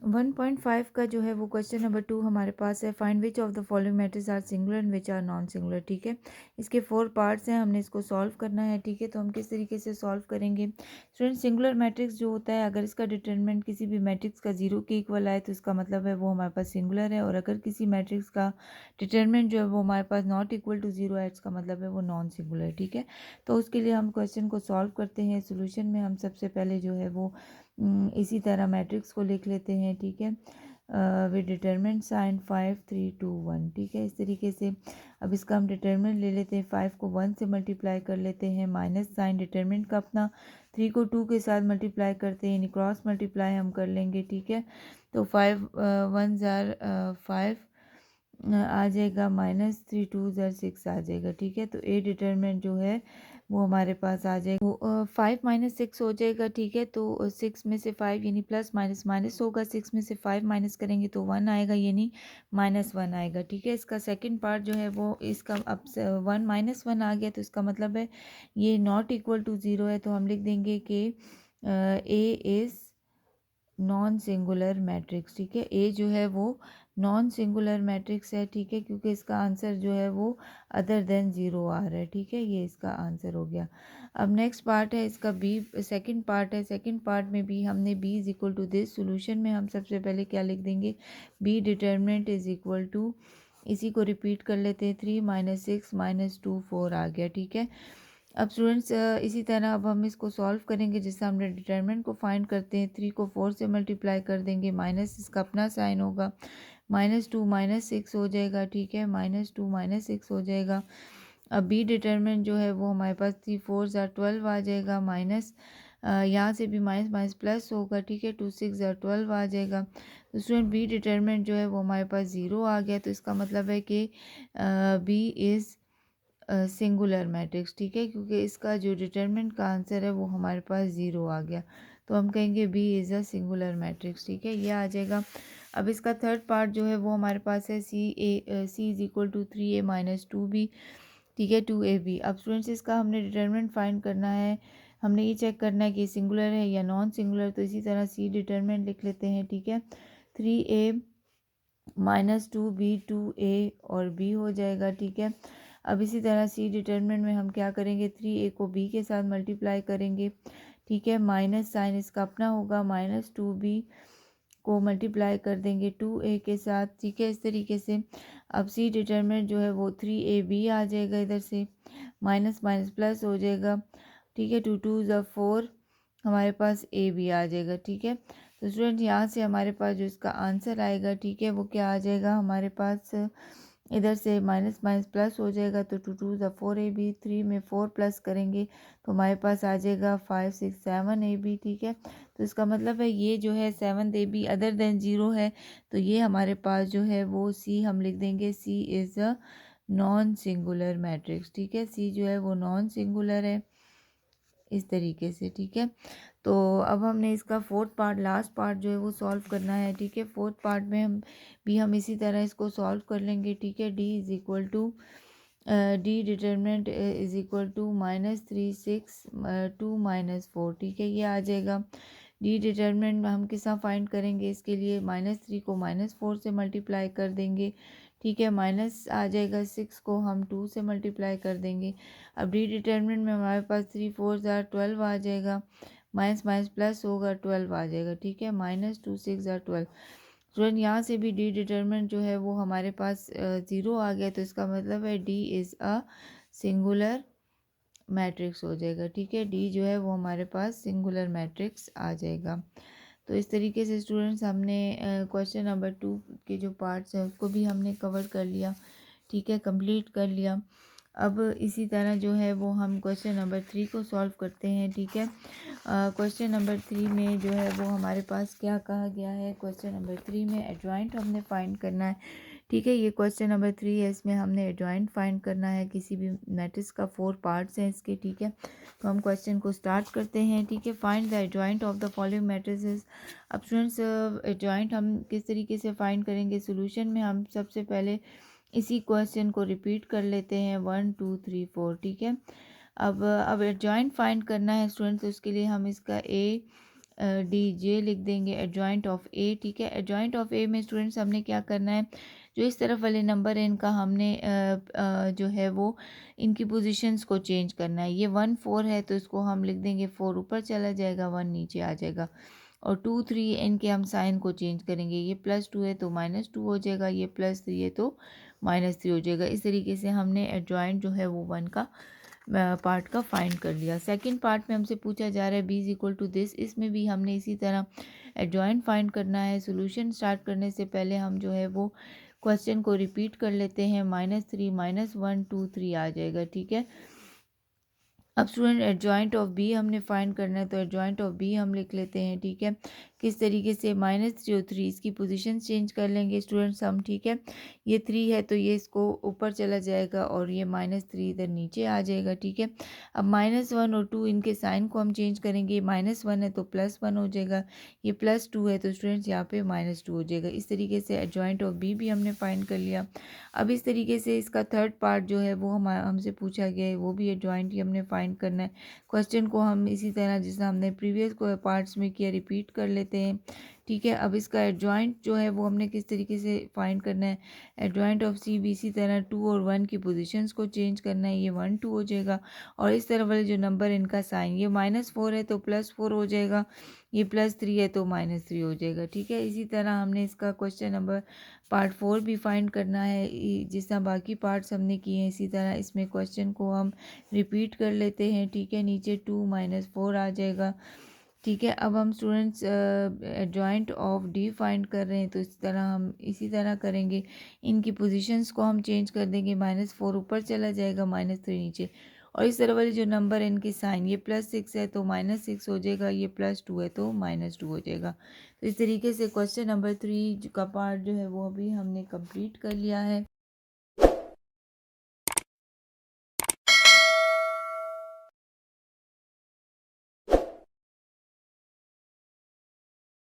1.5 का जो है वो क्वेश्चन नंबर 2 हमारे पास है। Find which of the following matrix are singular and which are non singular. ठीक है, इसके 4 पार्ट्स हैं, हमने इसको सॉल्व करना है। ठीक है, तो हम किस तरीके से सॉल्व करेंगे स्टूडेंट? सिंगुलर मैट्रिक्स जो होता है, अगर इसका डिटरमिनेंट किसी भी मैट्रिक्स का 0 के इक्वल आए तो इसका मतलब है वो हमारे पास सिंगुलर है, और अगर किसी मैट्रिक्स का डिटरमिनेंट जो है वो हमारे पास नॉट इक्वल टू 0 है, इसका मतलब है वो नॉन सिंगुलर है। ठीक है, तो उसके लिए हम क्वेश्चन को सॉल्व करते हैं। सोल्यूशन में हम सबसे पहले जो है वो इसी तरह मैट्रिक्स को लिख लेते हैं। ठीक है, वी डिटरमिनेंट साइन 5 3 2 1। ठीक है, इस तरीके से अब इसका हम डिटरमिनेंट ले लेते हैं। 5 को 1 से मल्टीप्लाई कर लेते हैं, माइनस साइन डिटरमिनेंट का अपना, 3 को 2 के साथ मल्टीप्लाई करते हैं, यानी क्रॉस मल्टीप्लाई हम कर लेंगे। ठीक है, तो 5 1 ज़ार 5 आ जाएगा, माइनस 3 2 ज़ार 6 आ जाएगा। ठीक है, तो ए डिटरमिनेंट जो है वो हमारे पास आ जाएगा, वो 5 माइनस 6 हो जाएगा। ठीक है, तो 6 में से 5 यानी प्लस माइनस माइनस होगा, 6 में से 5 माइनस करेंगे तो 1 आएगा, यानी -1 आएगा। ठीक है, इसका सेकंड पार्ट जो है वो इसका अब 1 -1 आ गया, तो इसका मतलब है ये नॉट इक्वल टू 0 है, तो हम लिख देंगे कि A is non singular matrix. ठीक है, ए जो है वो नॉन सिंगुलर मैट्रिक्स है। ठीक है, क्योंकि इसका आंसर जो है वो अदर देन 0 आ रहा है। ठीक है, ये इसका आंसर हो गया। अब नेक्स्ट पार्ट है इसका बी, सेकंड पार्ट है। सेकंड पार्ट में भी हमने b is equal to this, solution में हम सबसे पहले क्या लिख देंगे, b determinant is equal to, इसी को रिपीट कर लेते हैं, 3 - 6 - 2 4 आ गया। ठीक है, अब स्टूडेंट्स इसी तरह अब हम इसको सॉल्व करेंगे, जिससे हमने डिटरमिनेंट को फाइंड करते हैं। 3 को 4 से मल्टीप्लाई कर देंगे, माइनस इसका अपना साइन होगा, -2 -6 हो जाएगा। ठीक है, -2 -6 हो जाएगा। अब बी डिटरमिनेंट जो है वो हमारे पास 3 4 ज़ार 12 आ जाएगा, माइनस यहाँ से भी माइनस माइनस प्लस होगा। ठीक है, 2 6 ज़ार 12 आ जाएगा। तो स्टूडेंट बी डिटरमिनेंट जो है वो हमारे पास 0 आ गया, तो इसका मतलब है कि बी इज़ सिंगुलर मैट्रिक्स। ठीक है, क्योंकि इसका जो डिटरमिनेंट का आंसर है वो हमारे पास 0 आ गया, तो हम कहेंगे b is a singular matrix. ठीक है, ये आ जाएगा। अब इसका थर्ड पार्ट जो है वो हमारे पास है सी is equal to 3a - 2b। ठीक है, 2ab। अब स्टूडेंट्स इसका हमने डिटरमिनेंट फाइंड करना है, हमने ये चेक करना है कि सिंगुलर है या नॉन सिंगुलर, तो इसी तरह सी डिटरमिनेंट लिख लेते हैं। ठीक है, 3a - 2b 2a और b हो जाएगा। ठीक है, अब इसी तरह सी डिटरमिनेंट में हम क्या करेंगे, 3a को b के साथ मल्टीप्लाई करेंगे। ठीक है, माइनस साइन इसका अपना होगा, -2b को मल्टीप्लाई कर देंगे 2a के साथ। ठीक है, इस तरीके से अब सी डिटरमिनेंट जो है वो 3ab आ जाएगा, इधर से माइनस माइनस प्लस हो जाएगा। ठीक है, 2 2 ज़ा 4 हमारे पास ए भी आ जाएगा। ठीक है, तो स्टूडेंट यहाँ से हमारे पास जो इसका आंसर आएगा, ठीक है, वो क्या आ जाएगा हमारे पास, इधर से माइनस माइनस प्लस हो जाएगा, तो 2 2 ज़ा 4ab, 3 में 4 प्लस करेंगे तो हमारे पास आ जाएगा 5 6 7ab। ठीक है, तो इसका मतलब है ये जो है 7ab अदर देन 0 है, तो ये हमारे पास जो है वो सी हम लिख देंगे, C is a non singular matrix. ठीक है, सी जो है वो नॉन सिंगुलर है, इस तरीके से। ठीक है, तो अब हमने इसका फोर्थ पार्ट, लास्ट पार्ट जो है वो सॉल्व करना है। ठीक है, फोर्थ पार्ट में हम इसी तरह इसको सॉल्व कर लेंगे। ठीक है, d is equal to, d determinant is equal to -3 6 2 -4। ठीक है, ये आ जाएगा। डी डिटरमिनेंट हम किस तरह फाइंड करेंगे, इसके लिए -3 को -4 से मल्टीप्लाई कर देंगे। ठीक है, माइनस आ जाएगा, 6 को हम 2 से मल्टीप्लाई कर देंगे। अब डी डिटरमिनेंट में हमारे पास 3 4 ज़ार 12 आ जाएगा, माइनस माइनस प्लस होगा, 12 आ जाएगा। ठीक है, -2 6 ज़ार 12। स्टूडेंट यहाँ से भी डी डिटरमिनेंट जो है वो हमारे पास 0 आ गया, तो इसका मतलब है d is a singular matrix हो जाएगा। ठीक है, डी जो है वो हमारे पास सिंगुलर मैट्रिक्स आ जाएगा। तो इस तरीके से स्टूडेंट्स हमने क्वेश्चन नंबर 2 के जो पार्ट्स हैं उसको भी हमने कवर कर लिया। ठीक है, कंप्लीट कर लिया। अब इसी तरह जो है वो हम क्वेश्चन नंबर 3 को सॉल्व करते हैं। ठीक है, क्वेश्चन नंबर 3 में जो है वो हमारे पास क्या कहा गया है, क्वेश्चन नंबर 3 में एडजॉइंट हमने फाइंड करना है। ठीक है, ये क्वेश्चन नंबर 3 है, इसमें हमने एडजॉइंट फाइंड करना है किसी भी मैट्रिक्स का। 4 पार्ट्स हैं इसके। ठीक है, तो हम क्वेश्चन को स्टार्ट करते हैं। ठीक है, find the adjoint of the following matrices. अब स्टूडेंट्स एडजॉइंट हम किस तरीके से फाइंड करेंगे, सोल्यूशन में हम सबसे पहले इसी क्वेश्चन को रिपीट कर लेते हैं, 1 2 3 4। ठीक है, अब एडजॉइंट फाइंड करना है स्टूडेंट्स, उसके लिए हम इसका ए डी जे लिख देंगे एडजॉइंट ऑफ ए, ठीक है। एडजॉइंट ऑफ ए में स्टूडेंट्स हमने क्या करना है, जो इस तरफ वाले नंबर है इनका हमने जो है वो इनकी पोजीशंस को चेंज करना है। ये 1 4 है तो इसको हम लिख देंगे 4 ऊपर चला जाएगा, 1 नीचे आ जाएगा। और 2 3 इनके हम साइन को चेंज करेंगे, ये +2 है तो -2 हो जाएगा, ये +3 है तो -3 हो जाएगा। इस तरीके से हमने एडजॉइंट जो है वो 1 का पार्ट का फाइंड कर लिया। सेकंड पार्ट में हमसे पूछा जा रहा है b is equal to this, इसमें भी हमने इसी तरह एडजॉइंट फाइंड करना है। सोल्यूशन स्टार्ट करने से पहले हम जो है वो क्वेश्चन को रिपीट कर लेते हैं। -3 -1 2 3 आ जाएगा, ठीक है। अब स्टूडेंट एडजॉइंट ऑफ बी हमने फाइंड करना है, तो एडजॉइंट ऑफ बी हम लिख लेते हैं, ठीक है। किस तरीके से, -3 और 3 इसकी पोजीशन चेंज कर लेंगे स्टूडेंट्स हम, ठीक है। ये 3 है तो ये इसको ऊपर चला जाएगा और ये -3 इधर नीचे आ जाएगा, ठीक है। अब -1 और 2 इनके साइन को हम चेंज करेंगे। -1 है तो +1 हो जाएगा, ये +2 है तो स्टूडेंट्स यहाँ पे -2 हो जाएगा। इस तरीके से एडजॉइंट ऑफ बी भी हमने फाइंड कर लिया। अब इस तरीके से इसका थर्ड पार्ट जो है वो हमसे पूछा गया है, वो भी एडजॉइंट ही हमने फाइंड करना है। क्वेश्चन को हम इसी तरह जिसना हमने प्रीवियस को पार्ट्स में किया रिपीट कर लेते हैं, ठीक है। अब इसका एडजॉइंट जो है वो हमने किस तरीके से फाइंड करना है, एडजॉइंट ऑफ सी भी इसी तरह 2 और 1 की पोजीशंस को चेंज करना है, ये 1 2 हो जाएगा। और इस तरह वाले जो नंबर इनका साइन, ये -4 है तो +4 हो जाएगा, ये +3 है तो -3 हो जाएगा, ठीक है। इसी तरह हमने इसका क्वेश्चन नंबर पार्ट 4 भी फाइंड करना है। जिस तरह बाकी पार्ट्स हमने किए हैं इसी तरह इसमें क्वेश्चन को हम रिपीट कर लेते हैं, ठीक है। नीचे 2 -4 आ जाएगा, ठीक है। अब हम students adjoint of D find कर रहे हैं, तो इस तरह हम इसी तरह करेंगे। इनकी पोजीशंस को हम चेंज कर देंगे, -4 ऊपर चला जाएगा, -3 नीचे। और इस तरह वाले जो नंबर है इनके साइन, ये +6 है तो -6 हो जाएगा, ये +2 है तो -2 हो जाएगा। तो इस तरीके से क्वेश्चन नंबर 3 का पार्ट जो है वो अभी हमने कंप्लीट कर लिया है।